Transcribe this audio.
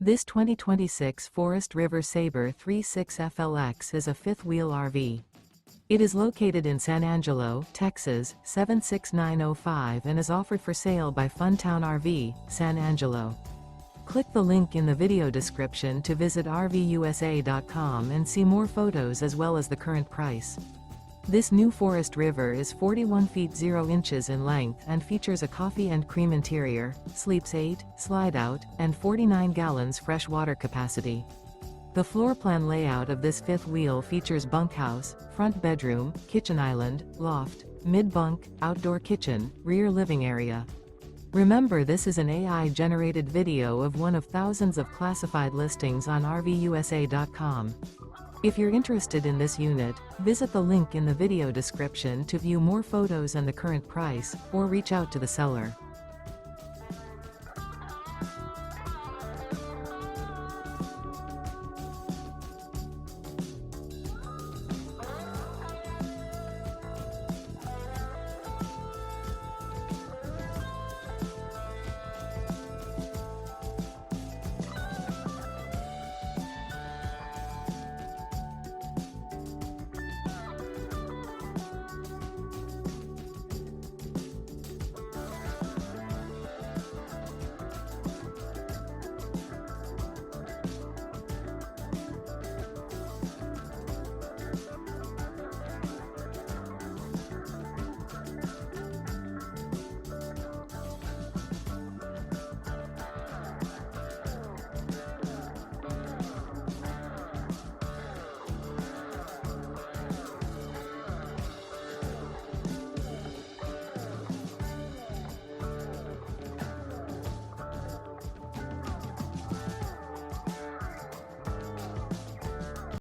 This 2026 Forest River Sabre 36 FLX is a fifth-wheel RV. It is located in San Angelo, Texas, 76905 and is offered for sale by Funtown RV, San Angelo. Click the link in the video description to visit RVUSA.com and see more photos as well as the current price. This new Forest River is 41 feet 0 inches in length and features a coffee and cream interior, sleeps 8, slide-out, and 49 gallons fresh water capacity. The floor plan layout of this fifth wheel features bunkhouse, front bedroom, kitchen island, loft, mid-bunk, outdoor kitchen, rear living area. Remember, this is an AI-generated video of one of thousands of classified listings on RVUSA.com. If you're interested in this unit, visit the link in the video description to view more photos and the current price, or reach out to the seller.